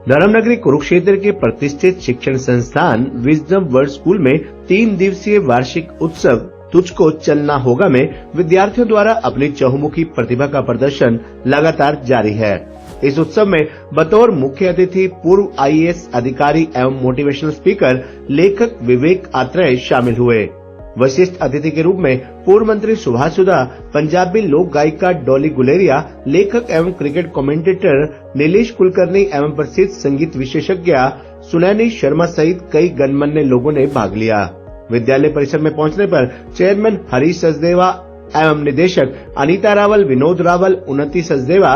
धर्मनगरी कुरुक्षेत्र के प्रतिष्ठित शिक्षण संस्थान विजडम वर्ल्ड स्कूल में 3 दिवसीय वार्षिक उत्सव तुझको चलना होगा में विद्यार्थियों द्वारा अपनी चहुमुखी प्रतिभा का प्रदर्शन लगातार जारी है। इस उत्सव में बतौर मुख्य अतिथि पूर्व आईएएस अधिकारी एवं मोटिवेशनल स्पीकर लेखक विवेक आत्रेय शामिल हुए। विशिष्ट अतिथि के रूप में पूर्व मंत्री सुभाष सुधा, पंजाबी लोक गायिका डॉली गुलेरिया, लेखक एवं क्रिकेट कमेंटेटर नीलेश कुलकर्णी एवं प्रसिद्ध संगीत विशेषज्ञ सुनैनी शर्मा सहित कई गणमान्य लोगों ने भाग लिया। विद्यालय परिसर में पहुंचने पर चेयरमैन हरीश सचदेवा एवं निदेशक अनीता रावल, विनोद रावल, उन्नति सचदेवा,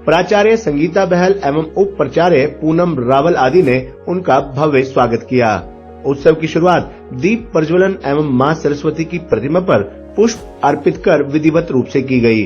प्राचार्य संगीता बहल एवं उप प्राचार्य पूनम रावल आदि ने उनका भव्य स्वागत किया। उत्सव की शुरुआत दीप प्रज्वलन एवं मां सरस्वती की प्रतिमा पर पुष्प अर्पित कर विधिवत रूप से की गई।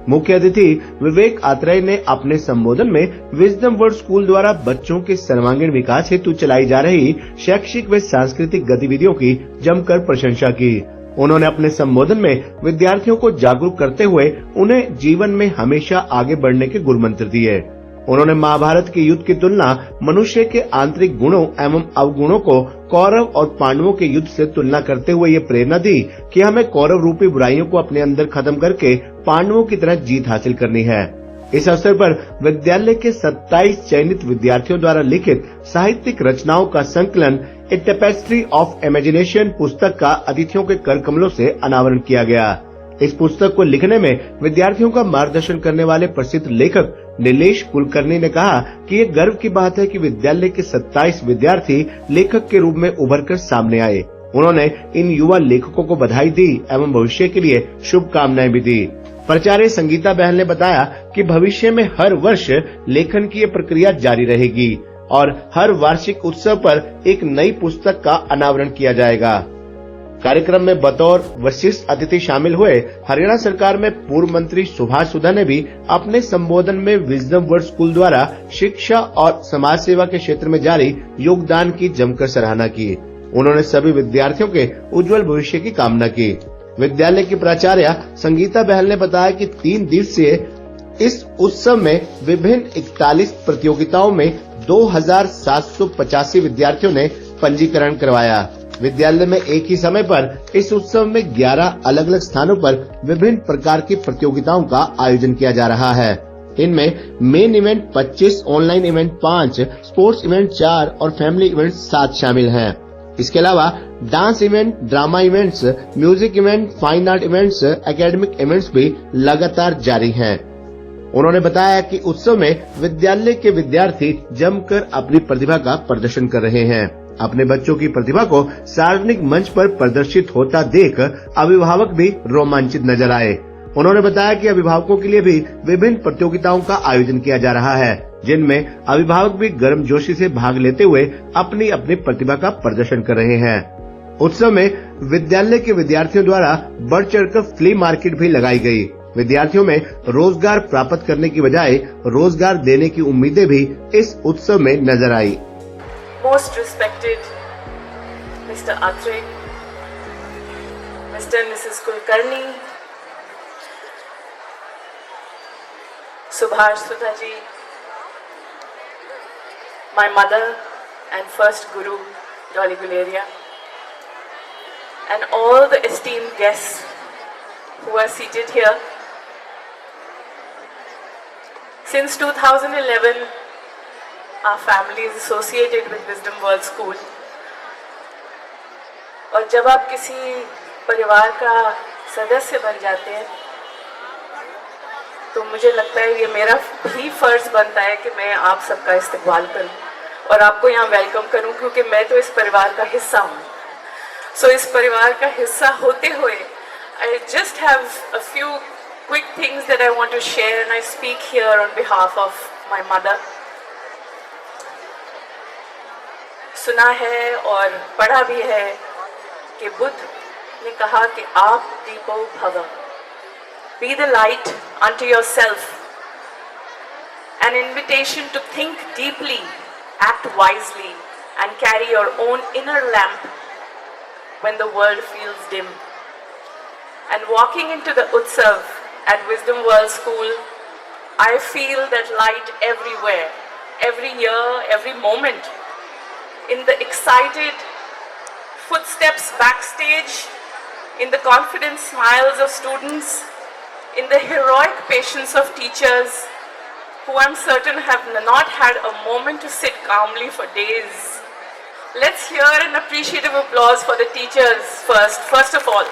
मुख्य अतिथि विवेक आत्रेय ने अपने संबोधन में विजडम वर्ल्ड स्कूल द्वारा बच्चों के सर्वांगीण विकास हेतु चलाई जा रही शैक्षिक व सांस्कृतिक गतिविधियों की जमकर प्रशंसा की। उन्होंने अपने संबोधन में विद्यार्थियों को जागरूक करते हुए उन्हें जीवन में हमेशा आगे बढ़ने के गुर मंत्र दिए। उन्होंने महाभारत के युद्ध की तुलना मनुष्य के आंतरिक गुणों एवं अवगुणों को कौरव और पांडवों के युद्ध से तुलना करते हुए ये प्रेरणा दी कि हमें कौरव रूपी बुराइयों को अपने अंदर खत्म करके पांडवों की तरह जीत हासिल करनी है। इस अवसर पर विद्यालय के 27 चयनित विद्यार्थियों द्वारा लिखित साहित्यिक रचनाओं का संकलन ए टेपेस्ट्री ऑफ इमेजिनेशन पुस्तक का अतिथियों के कर कमलों से अनावरण किया गया। इस पुस्तक को लिखने में विद्यार्थियों का मार्गदर्शन करने वाले प्रसिद्ध लेखक नीलेश कुलकर्णी ने कहा कि ये गर्व की बात है कि विद्यालय के 27 विद्यार्थी लेखक के रूप में उभर कर सामने आए। उन्होंने इन युवा लेखकों को बधाई दी एवं भविष्य के लिए शुभकामनाएं भी दी। प्राचार्य संगीता बहल ने बताया कि भविष्य में हर वर्ष लेखन की ये प्रक्रिया जारी रहेगी और हर वार्षिक उत्सव पर एक नई पुस्तक का अनावरण किया जाएगा। कार्यक्रम में बतौर विशिष्ट अतिथि शामिल हुए हरियाणा सरकार में पूर्व मंत्री सुभाष सुधा ने भी अपने संबोधन में विजडम वर्ल्ड स्कूल द्वारा शिक्षा और समाज सेवा के क्षेत्र में जारी योगदान की जमकर सराहना की। उन्होंने सभी विद्यार्थियों के उज्जवल भविष्य की कामना की। विद्यालय की प्राचार्य संगीता बहल ने बताया कि 3 दिवसीय इस उत्सव में विभिन्न 41 प्रतियोगिताओं में 2785 विद्यार्थियों ने पंजीकरण करवाया। विद्यालय में एक ही समय पर इस उत्सव में 11 अलग अलग स्थानों पर विभिन्न प्रकार की प्रतियोगिताओं का आयोजन किया जा रहा है। इनमें main event 25, online event 5, sports event 4 और फैमिली इवेंट 7 शामिल हैं। इसके अलावा dance event, drama events, music event, fine art events, academic events भी लगातार जारी हैं। उन्होंने बताया कि उत्सव में विद्यालय के विद्यार्थी जमकर अपनी प्रतिभा का प्रदर्शन कर रहे हैं। अपने बच्चों की प्रतिभा को सार्वजनिक मंच पर प्रदर्शित होता देख अभिभावक भी रोमांचित नजर आए। उन्होंने बताया कि अभिभावकों के लिए भी विभिन्न प्रतियोगिताओं का आयोजन किया जा रहा है, जिनमें अभिभावक भी गर्मजोशी से भाग लेते हुए अपनी अपनी प्रतिभा का प्रदर्शन कर रहे हैं। उत्सव में विद्यालय के विद्यार्थियों द्वारा बढ़ चढ़कर फ्ली मार्केट भी लगाई गई। विद्यार्थियों में रोजगार प्राप्त करने की बजाय रोजगार देने की उम्मीदें भी इस उत्सव में नजर आई। Most respected Mr. Atre, Mr. and Mrs. Kulkarni, Subhash Sudha ji, my mother and first guru Dolly Guleria, and all the esteemed guests who are seated here. Since 2011, our family is associated with Wisdom World School. और जब आप किसी परिवार का सदस्य बन जाते हैं तो मुझे लगता है ये मेरा भी फर्ज बनता है कि मैं आप सबका इस्तकबाल करूं और आपको यहाँ वेलकम करूं, क्योंकि मैं तो इस परिवार का हिस्सा हूँ। सो इस परिवार का हिस्सा होते हुए I just have a few quick things that I want to share, and I speak here on behalf of my mother. सुना है और पढ़ा भी है कि बुद्ध ने कहा कि आप दीपो भव, be the light unto yourself, an invitation to think deeply, act wisely, and carry your own inner lamp when the world feels dim. And walking into the Utsav at Wisdom World School, I feel that light everywhere, every year, every moment, in the excited footsteps backstage, in the confident smiles of students, in the heroic patience of teachers, who I'm certain have not had a moment to sit calmly for days. Let's hear an appreciative applause for the teachers first of all.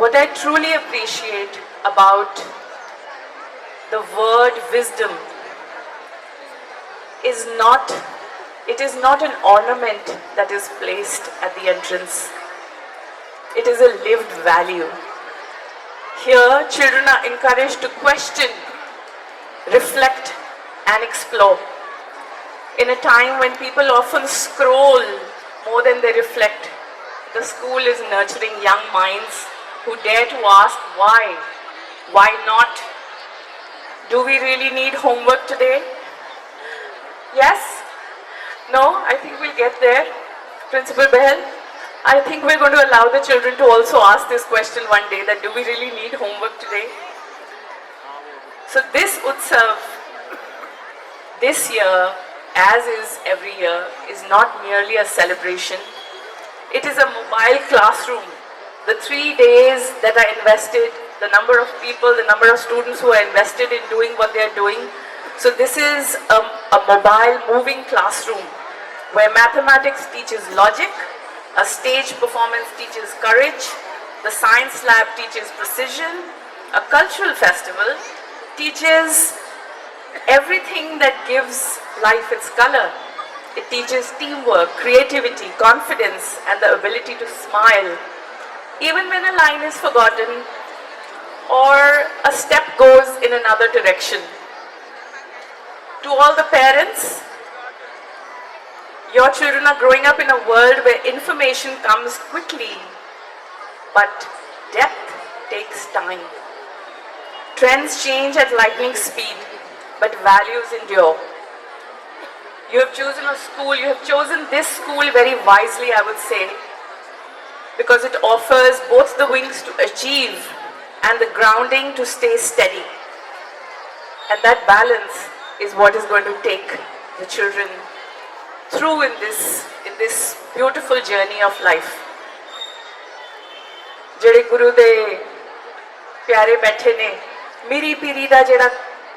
What I truly appreciate about the word wisdom is it is not an ornament that is placed at the entrance. It is a lived value. Here, children are encouraged to question, reflect, and explore. In a time when people often scroll more than they reflect, the school is nurturing young minds who dare to ask why. Why not? Do we really need homework today? Yes? No? I think we'll get there. Principal Behel, I think we're going to allow the children to also ask this question one day, that do we really need homework today? So this Utsav, this year, as is every year, is not merely a celebration. It is a mobile classroom. The 3 days that are invested, the number of people, the number of students who are invested in doing what they are doing. So this is a mobile moving classroom where mathematics teaches logic, a stage performance teaches courage, the science lab teaches precision, a cultural festival teaches everything that gives life its color. It teaches teamwork, creativity, confidence, and the ability to smile, even when a line is forgotten or a step goes in another direction. To all the parents, your children are growing up in a world where information comes quickly, but depth takes time. Trends change at lightning speed, but values endure. You have chosen a school, you have chosen this school very wisely, I would say, because it offers both the wings to achieve and the grounding to stay steady. And that balance is what is going to take the children through in this beautiful journey of life. ਜਿਹੜੇ ਗੁਰੂ ਦੇ ਪਿਆਰੇ ਬੈਠੇ ਨੇ, ਮੀਰੀ ਪੀਰੀ ਦਾ ਜਿਹੜਾ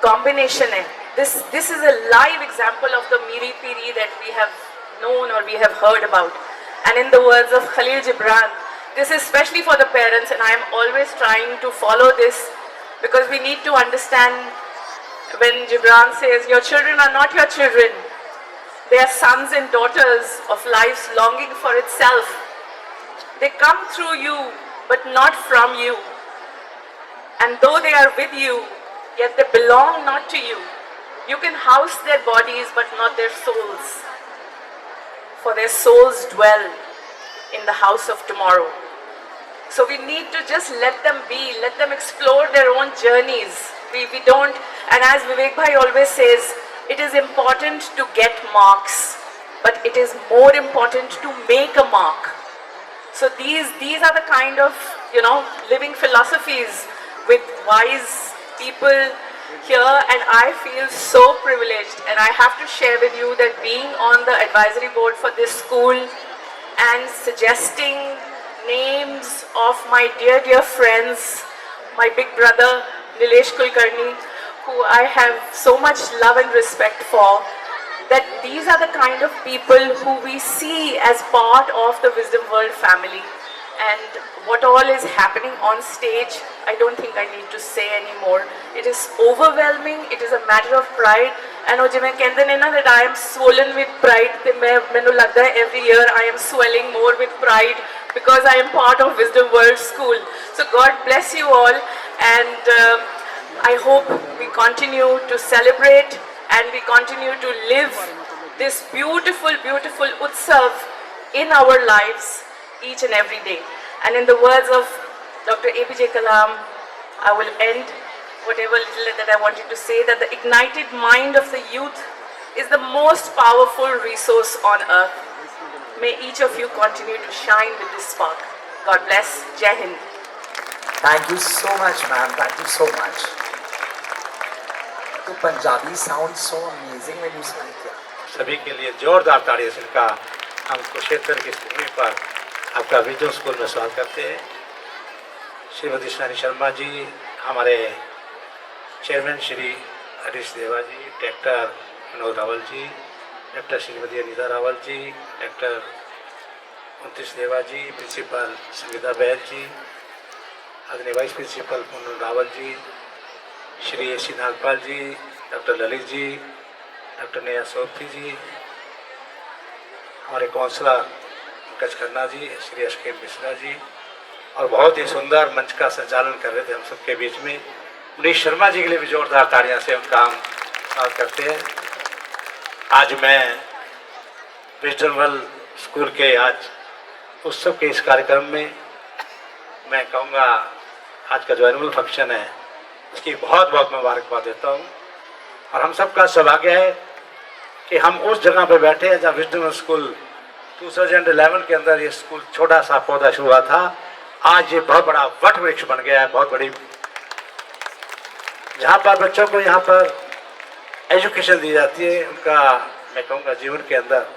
combination hai, this is a live example of the Miri Piri that we have known or we have heard about. And in the words of Khalil Gibran, this is especially for the parents, and I am always trying to follow this, because we need to understand when Gibran says, your children are not your children. They are sons and daughters of life's longing for itself. They come through you, but not from you. And though they are with you, yet they belong not to you. You can house their bodies, but not their souls. For their souls dwell in the house of tomorrow. So we need to just let them be, let them explore their own journeys. We don't, and as Vivek Bhai always says, it is important to get marks, but it is more important to make a mark. So these are the kind of, living philosophies with wise people here, and I feel so privileged, and I have to share with you that being on the advisory board for this school and suggesting names of my dear friends, my big brother Nilesh Kulkarni, who I have so much love and respect for, that these are the kind of people who we see as part of the Wisdom World family. And what all is happening on stage, I don't think I need to say anymore. It is overwhelming, it is a matter of pride. And that I am swollen with pride, every year I am swelling more with pride because I am part of Wisdom World School. So God bless you all, and I hope we continue to celebrate and we continue to live this beautiful Utsav in our lives each and every day. And in the words of Dr. APJ Kalam, I will end whatever little that I wanted to say, that the ignited mind of the youth is the most powerful resource on earth. May each of you continue to shine with this spark. God bless. Jai Hind. Thank you so much, ma'am. Thank you so much. तो Punjabi sound so amazing when you speak. सभी के लिए जोरदार ताड़ियों से इनका हम कुरुक्षेत्र की भूमि पर आपका विजय स्कूल में स्वागत करते हैं। श्रीमती सोनाली शर्मा जी, हमारे चेयरमैन श्री हरीश देवा जी, डायरेक्टर विनोद रावल जी, डायरेक्टर श्रीमती अनीता रावल जी, डायरेक्टर उनतीस देवा जी, प्रिंसिपल संगीता बैद जी, आदरणीय वाइस प्रिंसिपल पूनम रावल जी, श्री ए सी नागपाल जी, doctor Lalit ji, doctor Neha Sophie जी, हमारे काउंसलर पंकज खन्ना जी, श्री एस के मिश्रा जी, और बहुत ही सुंदर मंच का संचालन कर रहे थे हम सबके बीच में मनीष शर्मा जी के लिए भी जोरदार ताड़ियां से उनका हम स्वागत करते हैं। आज मैं विजडम वर्ल्ड स्कूल के आज उत्सव के इस कार्यक्रम में मैं कहूँगा आज का जो एनुअल फंक्शन है उसकी बहुत बहुत मुबारकबाद देता हूँ। और हम सबका सौभाग्य है कि हम उस जगह पे बैठे हैं जहाँ विजडम स्कूल 2011 के अंदर ये स्कूल छोटा सा पौधा शुरू हुआ था। आज ये बहुत बड़ा वट वृक्ष बन गया है, बहुत बड़ी, जहाँ पर बच्चों को यहाँ पर एजुकेशन दी जाती है। उनका मैं कहूँगा जीवन के अंदर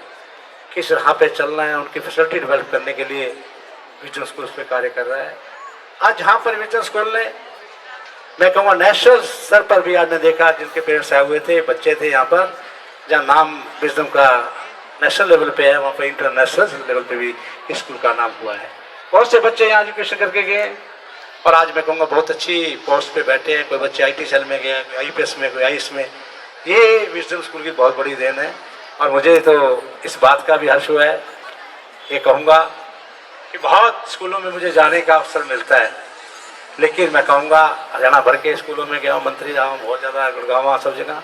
किस राह पे चलना है, उनकी फैसिलिटी डेवलप करने के लिए विजडम स्कूल पे कार्य कर रहा है। आज जहाँ पर विजडम स्कूल ने मैं कहूँगा नेशनल स्तर पर भी आज मैं देखा जिनके पेरेंट्स आए हुए थे, बच्चे थे यहाँ पर, जहाँ नाम विजडम का नेशनल लेवल पे है, वहाँ पर इंटरनेशनल लेवल पे भी इस स्कूल का नाम हुआ है। बहुत से बच्चे यहाँ एजुकेशन करके गए और आज मैं कहूँगा बहुत अच्छी पोस्ट पे बैठे हैं। कोई बच्चे IT सेल में गए, कोई IPS में, कोई IAS में। ये विजडम स्कूल की बहुत बड़ी देन है और मुझे तो इस बात का भी हर्ष हुआ है। ये कहूँगा कि बहुत स्कूलों में मुझे जाने का अवसर मिलता है, लेकिन मैं कहूँगा हरियाणा भर के स्कूलों में गया हूँ, मंत्री रहा हूँ बहुत ज़्यादा, गुड़गांव सब जगह,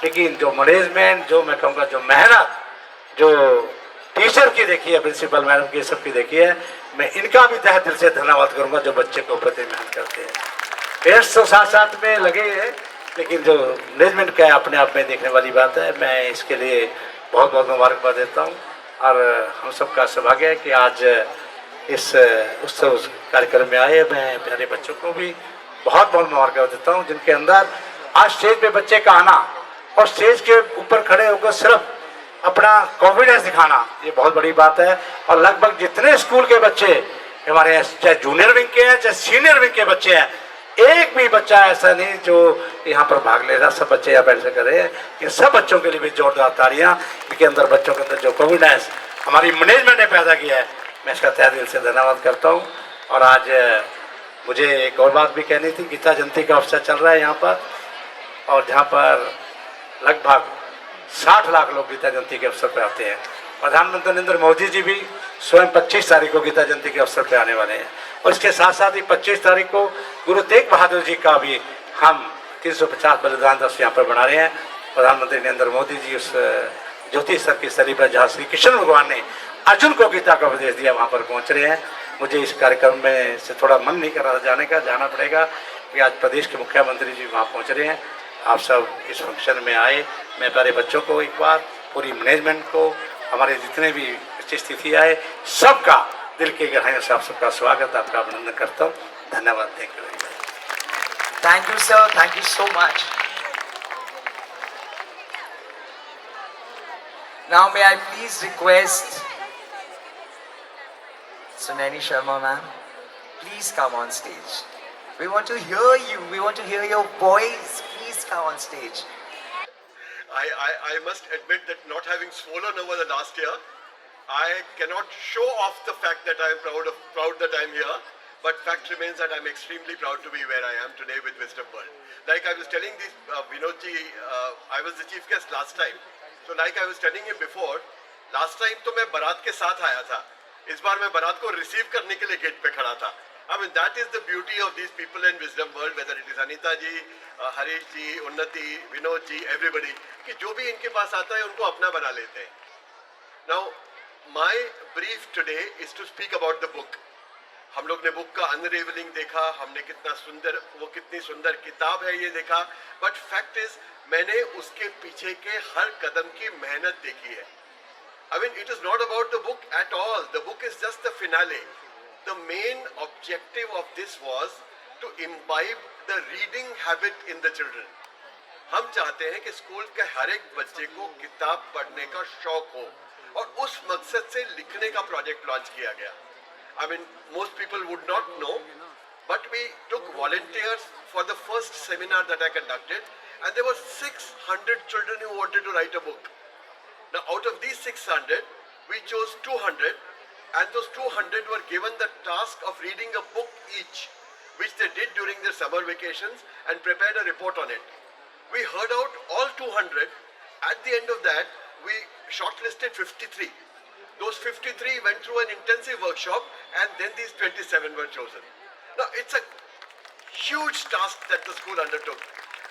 लेकिन जो मैनेजमेंट, जो मैं कहूँगा जो मेहनत, जो टीचर की देखी है, प्रिंसिपल मैडम की, सब की देखी है, मैं इनका भी तहे दिल से धन्यवाद करूँगा जो बच्चे को प्रति मेहनत करते हैं। पेरेंट्स तो साथ साथ में लगे हैं, लेकिन जो मैनेजमेंट का है अपने आप में देखने वाली बात है। मैं इसके लिए बहुत बहुत मुबारकबाद देता हूँ और हम सबका सौभाग्य है कि आज इस उत्सव कार्यक्रम में आए। मैं प्यारे बच्चों को भी बहुत बहुत मुबारकबाद देता हूँ जिनके अंदर आज स्टेज पे बच्चे का आना और स्टेज के ऊपर खड़े होकर सिर्फ अपना कॉन्फिडेंस दिखाना, ये बहुत बड़ी बात है। और लगभग जितने स्कूल के बच्चे हमारे यहाँ, चाहे जूनियर विंग के हैं चाहे सीनियर विंग के बच्चे हैं, एक भी बच्चा ऐसा नहीं जो यहाँ पर भाग ले रहा, सब बच्चे यहाँ बैठ कर रहे हैं। इन सब बच्चों के लिए भी जोरदार तालियां। इनके अंदर बच्चों के अंदर जो कॉन्फिडेंस हमारी मैनेजमेंट ने पैदा किया है, मैं इसका तहे दिल से धन्यवाद करता हूँ। और आज मुझे एक और बात भी कहनी थी। गीता जयंती का अवसर चल रहा है यहाँ पर, और जहाँ पर लगभग 60 लाख लोग गीता जयंती के अवसर पर आते हैं। प्रधानमंत्री नरेंद्र मोदी जी भी स्वयं 25 तारीख को गीता जयंती के अवसर पर आने वाले हैं। और इसके साथ साथ ही 25 तारीख को गुरु तेग बहादुर जी का भी हम 350 बलिदान दिवस यहाँ पर बना रहे हैं। प्रधानमंत्री नरेंद्र मोदी जी उस ज्योति स्तर की स्थली पर जहाँ श्री कृष्ण भगवान ने अर्जुन को गीता का उपदेश दिया, वहाँ पर पहुँच रहे हैं। मुझे इस कार्यक्रम में से थोड़ा मन नहीं कर रहा जाने का, जाना पड़ेगा कि आज प्रदेश के मुख्यमंत्री जी वहाँ पहुँच रहे हैं। आप सब इस फंक्शन में आए। मैं प्यारे बच्चों को एक बार, पूरी मैनेजमेंट को, हमारे जितने भी स्थिति आए, सबका दिल के गहराइयों से आप सबका स्वागत, आपका अभिनंदन करता हूँ। धन्यवाद। Thank you sir, thank you so much. Now may I please request Sunani Sharma ma'am, please come on stage. We want to hear you. We want to hear your voice. Please come on stage. I must admit that not having swollen over the last year, I cannot show off the fact that I am proud that I am here. But fact remains that I am extremely proud to be where I am today with Wisdom World. Like I was telling this Vinodji, I was the chief guest last time. So like I was telling him before, last time तो मैं बारात के साथ आया था. इस बार मैं बारात को रिसीव करने के लिए गेट पे खड़ा था. I mean that is the beauty of these people in Wisdom World, whether it is Anita ji, Harish ji, Unnati, Vinod ji, everybody, कि जो भी इनके पास आता है उनको अपना बना लेते हैं. Now my brief today is to speak about the book. हम लोग ने बुक का अनरेवलिंग देखा, हमने कितनी सुंदर किताब है ये देखा, बट फैक्ट इज मैंने उसके पीछे के हर कदम की मेहनत देखी है. I mean, it is not about the book at all. The book is just the finale. The main objective of this was to imbibe the reading habit in the children. हम चाहते हैं कि स्कूल के हर एक बच्चे को किताब पढ़ने का शौक हो और उस मकसद से लिखने का प्रोजेक्ट लॉन्च किया गया. I mean, most people would not know, but we took volunteers for the first seminar that I conducted, and there were 600 children who wanted to write a book. Now, out of these 600, we chose 200, and those 200 were given the task of reading a book each, which they did during their summer vacations and prepared a report on it. We heard out all 200. At the end of that, we shortlisted 53. Those 53 went through an intensive workshop, and then these 27 were chosen. Now, it's a huge task that the school undertook.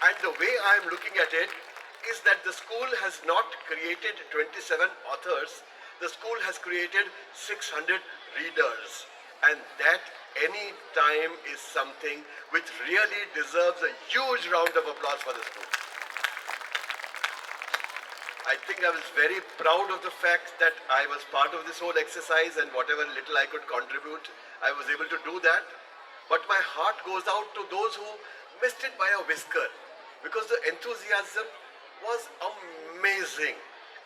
And the way I am looking at it is that the school has not created 27 authors. The school has created 600 readers. And that any time is something which really deserves a huge round of applause for the school. I think I was very proud of the fact that I was part of this whole exercise, and whatever little I could contribute, I was able to do that. But my heart goes out to those who missed it by a whisker, because the enthusiasm was amazing.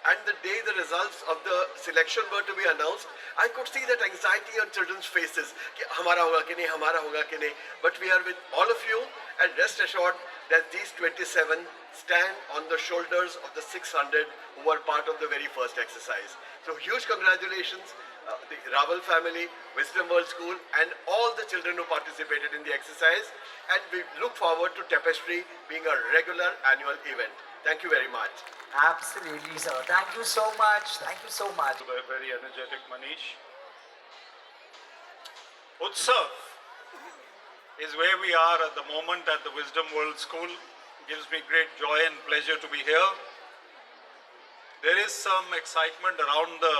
And the day the results of the selection were to be announced, I could see that anxiety on children's faces. कि हमारा होगा कि नहीं, हमारा होगा कि नहीं. But we are with all of you, and rest assured that these 27 stand on the shoulders of the 600 who were part of the very first exercise. So huge congratulations, the Raval family, Wisdom World School, and all the children who participated in the exercise. And we look forward to Tapestry being a regular annual event. Thank you very much. Absolutely, sir. Thank you so much. Thank you so much. Very energetic Manish. Utsav is where we are at the moment at the Wisdom World School. Gives me great joy and pleasure to be here. There is some excitement around the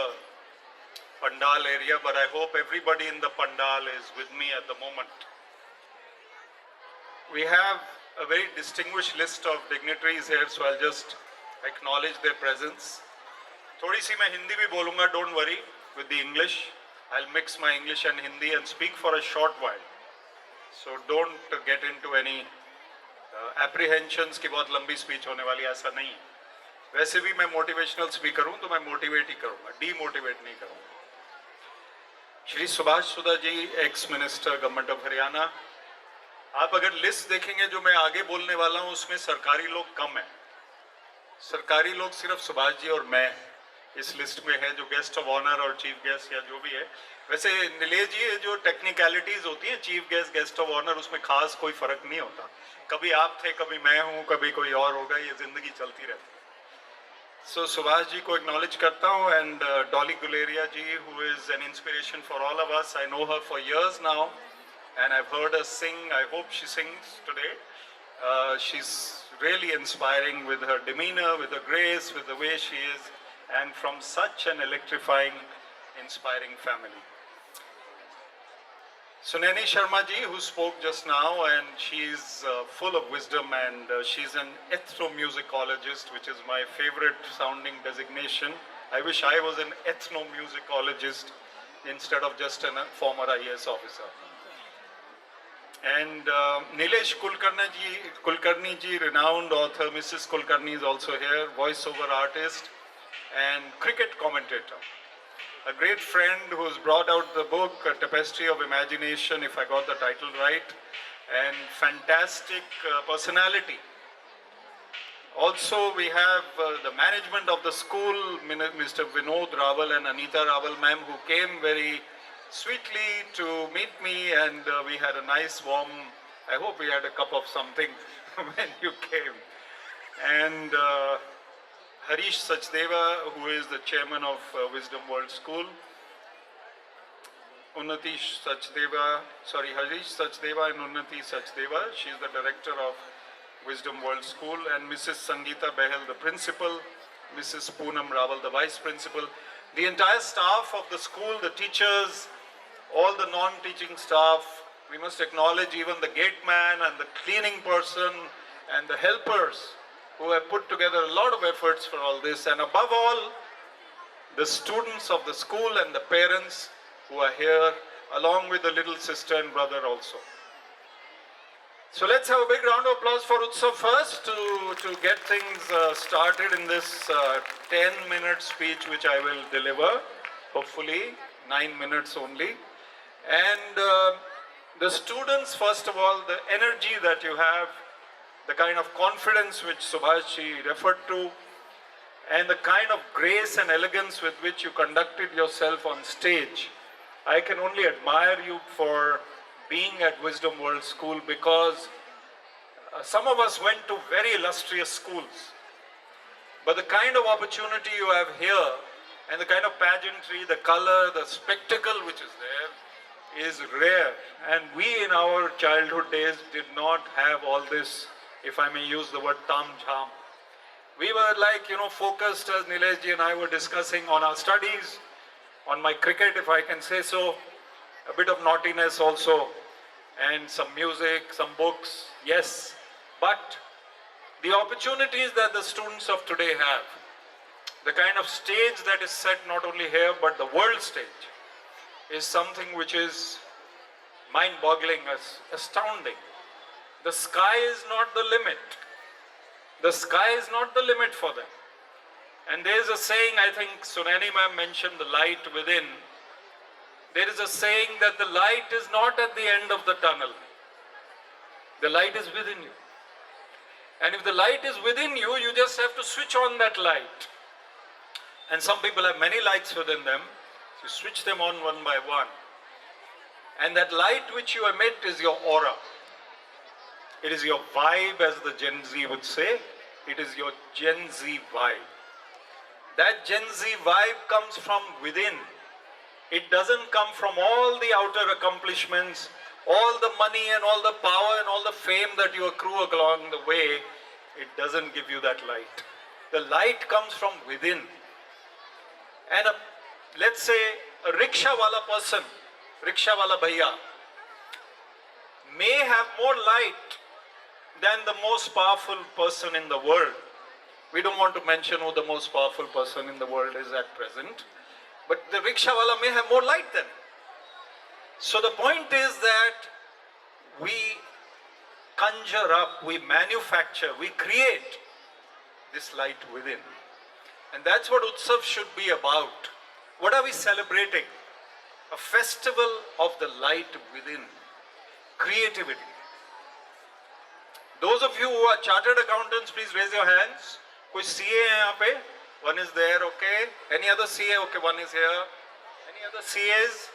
Pandal area, but I hope everybody in the Pandal is with me at the moment. We have a very distinguished list of dignitaries here, so I'll just acknowledge their presence. थोड़ी सी मैं हिंदी भी बोलूँगा, don't worry with the English. I'll mix my English and Hindi and speak for a short while. So don't get into any apprehensions कि बहुत लंबी speech होने वाली, ऐसा नहीं है. वैसे भी मैं motivational speaker हूँ, तो मैं motivate ही करूँगा, demotivate नहीं करूँगा. Shri Subhash Sudha ji, ex minister government of Haryana. आप अगर लिस्ट देखेंगे जो मैं आगे बोलने वाला हूँ, उसमें सरकारी लोग कम है. सरकारी लोग सिर्फ सुभाष जी और मैं इस लिस्ट में है, जो गेस्ट ऑफ ऑनर और चीफ गेस्ट या जो भी है. वैसे नीलेश जी, जो टेक्निकलिटीज होती है, chief guest, guest of honour, उसमें खास कोई फर्क नहीं होता. कभी आप थे, कभी मैं हूँ, कभी कोई और होगा, ये जिंदगी चलती रहती है. सो सुभाष जी को एक्नॉलेज करता हूँ. And Dolly Guleria ji, who is an inspiration for all of us. I know her for years now and I've heard her sing. I hope she sings today. She's really inspiring with her demeanor, with her grace, with the way she is, and from such an electrifying, inspiring family. Sunani Sharma ji, who spoke just now, and she's full of wisdom, and she's an ethnomusicologist, which is my favorite sounding designation. I wish I was an ethnomusicologist instead of just a former IAS officer. And Nilesh Kulkarni ji, renowned author. Mrs. Kulkarni is also here, voiceover artist and cricket commentator. A great friend who's brought out the book, A Tapestry of Imagination, if I got the title right, and fantastic personality. Also, we have the management of the school, Mr. Vinod Raval and Anita Raval ma'am, who came very sweetly to meet me, and we had a nice warm, I hope we had a cup of something when you came. And Harish Sachdeva, who is the chairman of Wisdom World School. Harish Sachdeva and Unnati Sachdeva, she is the director of Wisdom World School, and Mrs. Sangeeta Behel, the principal, Mrs. Poonam Raval, the vice principal. The entire staff of the school, the teachers, all the non-teaching staff. We must acknowledge even the gate man and the cleaning person and the helpers who have put together a lot of efforts for all this. And above all, the students of the school and the parents who are here, along with the little sister and brother also. So let's have a big round of applause for Utsav first to get things started in this 10-minute speech which I will deliver, hopefully 9 minutes only. And the students, first of all, the energy that you have, the kind of confidence which Subhashi referred to, and the kind of grace and elegance with which you conducted yourself on stage, I can only admire you for being at Wisdom World School, because some of us went to very illustrious schools. But the kind of opportunity you have here and the kind of pageantry, the color, the spectacle which is there is rare. And we in our childhood days did not have all this, if I may use the word tam-jham. We were like, focused, as Nilesh ji and I were discussing, on our studies, on my cricket, if I can say so, a bit of naughtiness also, and some music, some books, yes. But the opportunities that the students of today have, the kind of stage that is set not only here but the world stage, is something which is mind-boggling, astounding. The sky is not the limit. The sky is not the limit for them. And there is a saying, I think Sunani ma'am mentioned, the light within. There is a saying that the light is not at the end of the tunnel. The light is within you. And if the light is within you, you just have to switch on that light. And some people have many lights within them. So you switch them on one by one. And that light which you emit is your aura. It is your vibe, as the Gen Z would say. It is your Gen Z vibe. That Gen Z vibe comes from within. It doesn't come from all the outer accomplishments, all the money and all the power and all the fame that you accrue along the way. It doesn't give you that light. The light comes from within. And let's say a rickshaw wala person, rickshaw wala bhaiya, may have more light than the most powerful person in the world. We don't want to mention who the most powerful person in the world is at present, but the rickshawala may have more light than him. So the point is that we conjure up, we manufacture, we create this light within. And that's what Utsav should be about. What are we celebrating? A festival of the light within. Creativity. Those of you who are chartered accountants, please raise your hands. कोई CA है यहाँ पे? One is there, okay. Any other CA? Okay, one is here. Any other CAs?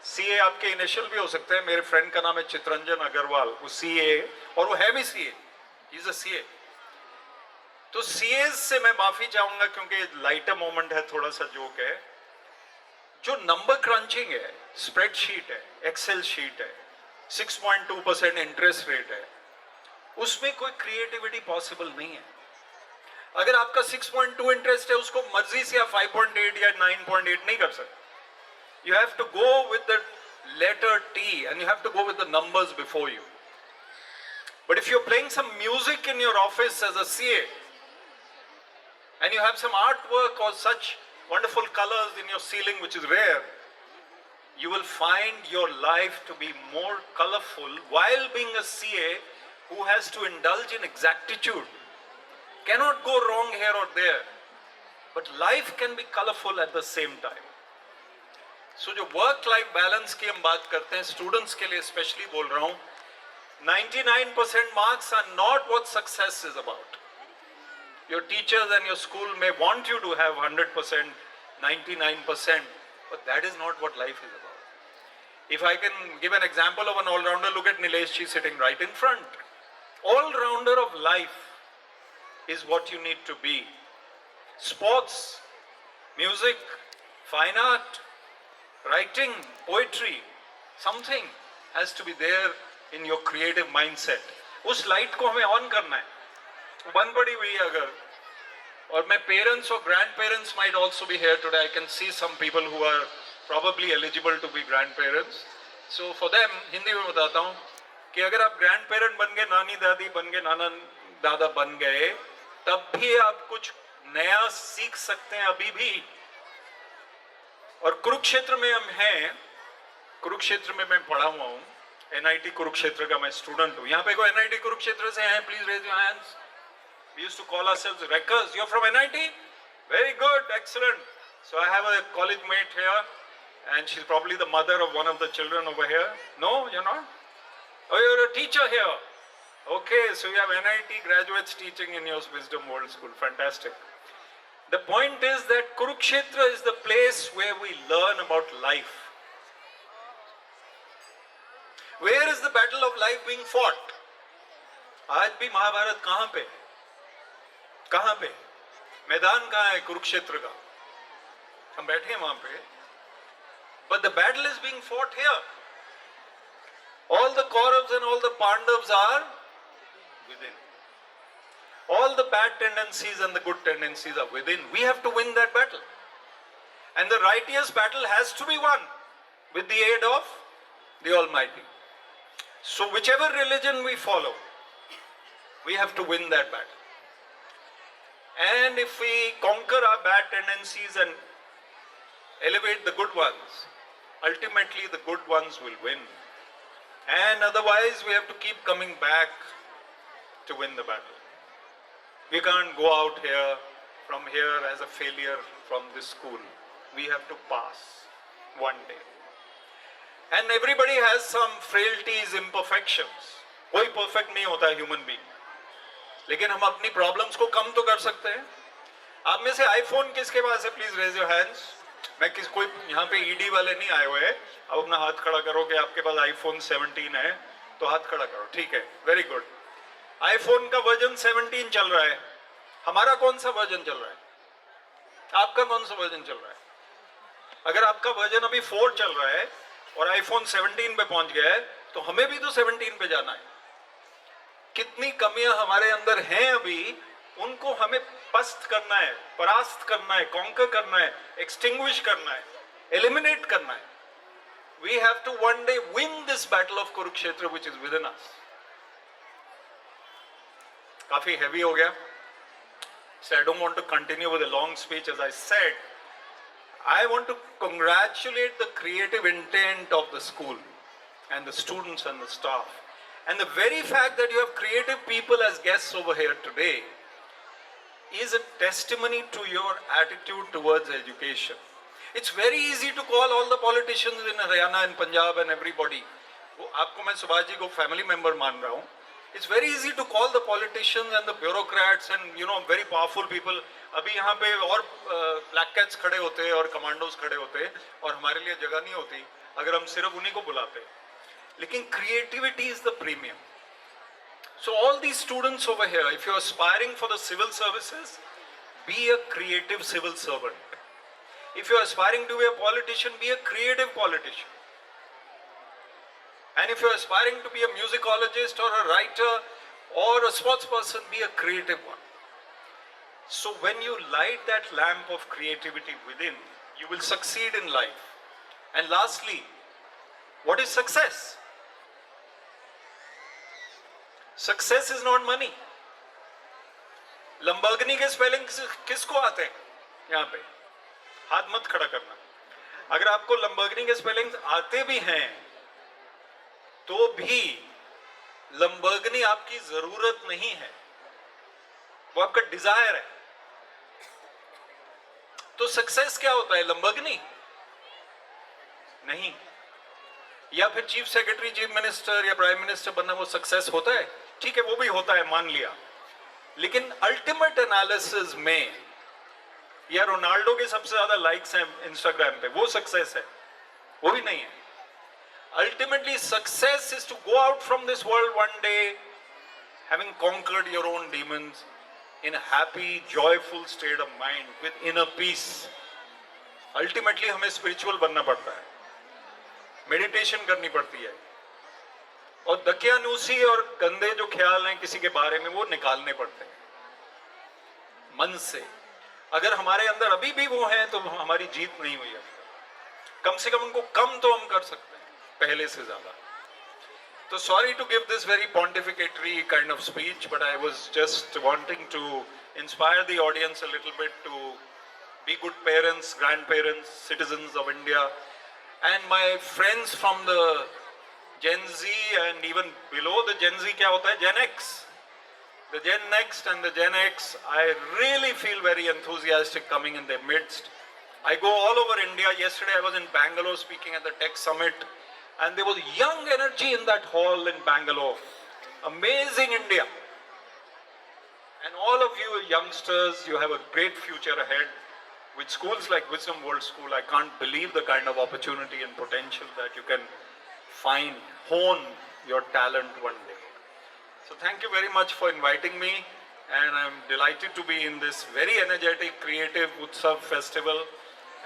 CA आपके initial भी हो सकते हैं. मेरे फ्रेंड का नाम है चित्रंजन अग्रवाल, वो CA और वो है भी CA. He's a CA. तो CAs से मैं माफी चाहूंगा क्योंकि लाइटर मोमेंट है, थोड़ा सा जोक है. जो नंबर क्रंचिंग है, स्प्रेडशीट है, एक्सेल शीट है, 6.2% इंटरेस्ट रेट है, उसमें कोई क्रिएटिविटी पॉसिबल नहीं है. अगर आपका 6.2 इंटरेस्ट है, उसको मर्जी से आप 5.8 या 9.8 नहीं कर सकते. You have to go with the letter T and you have to go with the numbers before you. But if you're playing some music in your office as a CA and you have some artwork or such wonderful colors in your ceiling, which is rare, you will find your life to be more colorful while being a CA who has to indulge in exactitude. Cannot go wrong here or there, but life can be colorful at the same time. So जो work life balance की हम बात करते हैं, students के लिए specially बोल रहा हूँ, 99% marks are not what success is about. Your teachers and your school may want you to have 100%, 99%, but that is not what life is about. If I can give an example of an all-rounder, look at Nilesh ji sitting right in front. All-rounder of life is what you need to be. Sports, music, fine art, writing, poetry, something has to be there in your creative mindset. उस light को हमें on करना है. बंद पड़ी हुई है अगर, और मैं पेरेंट्स और grand parents might also be here today. I can see some people who are probably eligible to be grandparents. So for them, Hindi में बताता हूँ कि अगर आप ग्रैंड पेरेंट बन गए, नानी दादी बन गए, नाना दादा बन गए, तब भी आप कुछ नया सीख सकते हैं अभी भी. और कुरुक्षेत्र में हम हैं, कुरुक्षेत्र में मैं पढ़ा हुआ हूँ, NIT कुरुक्षेत्र का मैं स्टूडेंट हूँ. यहाँ पे कोई NIT कुरुक्षेत्र से हैं? Please raise your hands. We used to call ourselves wreckers. You're from NIT? Very good, excellent. So I have a college mate here, and she's probably the mother of one of the children over here. No, you're not? Oh, you're a teacher here. Okay, so you have NIT graduates teaching in your Wisdom World School. Fantastic. The point is that Kurukshetra is the place where we learn about life. Where is the battle of life being fought? आज भी महाभारत कहाँ पे? कहाँ पे? मैदान कहाँ है कुरुक्षेत्र का? हम बैठे हैं वहाँ पे. But the battle is being fought here. All the Kauravas and all the Pandavas are within. All the bad tendencies and the good tendencies are within. We have to win that battle. And the righteous battle has to be won with the aid of the Almighty. So whichever religion we follow, we have to win that battle. And if we conquer our bad tendencies and elevate the good ones, ultimately the good ones will win. And otherwise we have to keep coming back to win the battle. We can't go out from here as a failure from this school. We have to pass one day. And everybody has some frailties, imperfections. कोई perfect नहीं होता है human being. लेकिन हम अपनी problems को कम तो कर सकते हैं. आप में से iPhone किसके पास है? Please raise your hands. मैं कोई यहाँ पे ED वाले नहीं आए हुए हैं. अब अपना हाथ खड़ा करो कि आपके पास iPhone 17 है, तो हाथ खड़ा करो. ठीक है, very good. iPhone का वर्जन 17 चल रहा है. हमारा कौन सा वर्जन चल रहा है? आपका कौन सा वर्जन चल रहा है? अगर आपका वर्जन अभी 4 चल रहा है और iPhone 17 पे पहुंच गया है, तो हमें भी तो 17 पे जाना है. कितनी कमियां हमारे अंदर हैं अभी, उनको हमें पस्त करना है, परास्त करना है, कॉन्कर करना है, एक्सटिंग्विश करना है, एलिमिनेट करना है. We have to one day win this battle of Kurukshetra which is within us. काफी heavy हो गया. So I don't want to continue with a long speech. As I said, I want to congratulate the creative intent of the school and the students and the staff. And the very fact that you have creative people as guests over here today is a testimony to your attitude towards education. It's very easy to call all the politicians in Haryana and Punjab and everybody. आपको मैं सुभाष जी को family member मान रहा हूँ. It's very easy to call the politicians and the bureaucrats and very powerful people. अभी यहाँ पे और black cats खड़े होते हैं और commandos खड़े होते हैं और हमारे लिए जगह नहीं होती अगर हम सिर्फ उन्हीं को बुलाते. लेकिन creativity is the premium. So all these students over here, if you're aspiring for the civil services, be a creative civil servant. If you're aspiring to be a politician, be a creative politician. And if you're aspiring to be a musicologist or a writer or a sports person, be a creative one. So when you light that lamp of creativity within, you will succeed in life. And lastly, what is success? Success is not money. Lamborghini के spelling किसको आते हैं? यहाँ पे हाथ मत खड़ा करना. अगर आपको Lamborghini के स्पेलिंग्स आते भी हैं, तो भी Lamborghini आपकी जरूरत नहीं है, वो आपका डिजायर है. तो सक्सेस क्या होता है? Lamborghini नहीं. या फिर चीफ सेक्रेटरी, चीफ मिनिस्टर या प्राइम मिनिस्टर बनना वो सक्सेस होता है? ठीक है, वो भी होता है, मान लिया. लेकिन अल्टीमेट एनालिसिस में या रोनाल्डो के सबसे ज्यादा लाइक्स हैं इंस्टाग्राम पे, वो सक्सेस है? वो भी नहीं है. Ultimately, success is to go out from this world one day having conquered your own demons in a happy, joyful state of mind with inner peace. Ultimately, हमें spiritual बनना पड़ता है, meditation करनी पड़ती है, और दकियानूसी और गंदे जो ख्याल हैं किसी के बारे में वो निकालने पड़ते हैं मन से. अगर हमारे अंदर अभी भी वो हैं तो हमारी जीत नहीं हुई है. कम से कम उनको कम तो हम कर सकते हैं पहले से ज्यादा. So sorry to give this very pontificatory kind of speech, but I was just wanting to inspire the audience a little bit to be good parents, grandparents, citizens of India. And my friends from the Gen Z and even below the Gen Z क्या होता है? Gen X. The Gen Next and the Gen X, I really feel very enthusiastic coming in their midst. I go all over India. Yesterday I was in Bangalore speaking at the Tech Summit, and there was young energy in that hall in Bangalore. Amazing India. And all of you youngsters, you have a great future ahead. With schools like Wisdom World School, I can't believe the kind of opportunity and potential that you can find, hone your talent one day. So thank you very much for inviting me, and I'm delighted to be in this very energetic, creative Utsav festival.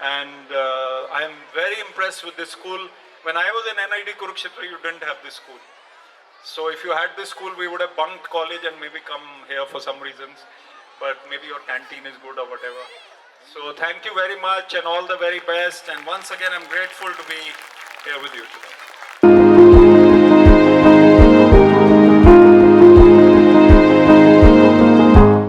And I am very impressed with this school. When I was in NID Kurukshetra, you didn't have this school. So if you had this school, we would have bunked college and maybe come here for some reasons. But maybe your canteen is good or whatever. So thank you very much and all the very best. And once again, I'm grateful to be here with you today.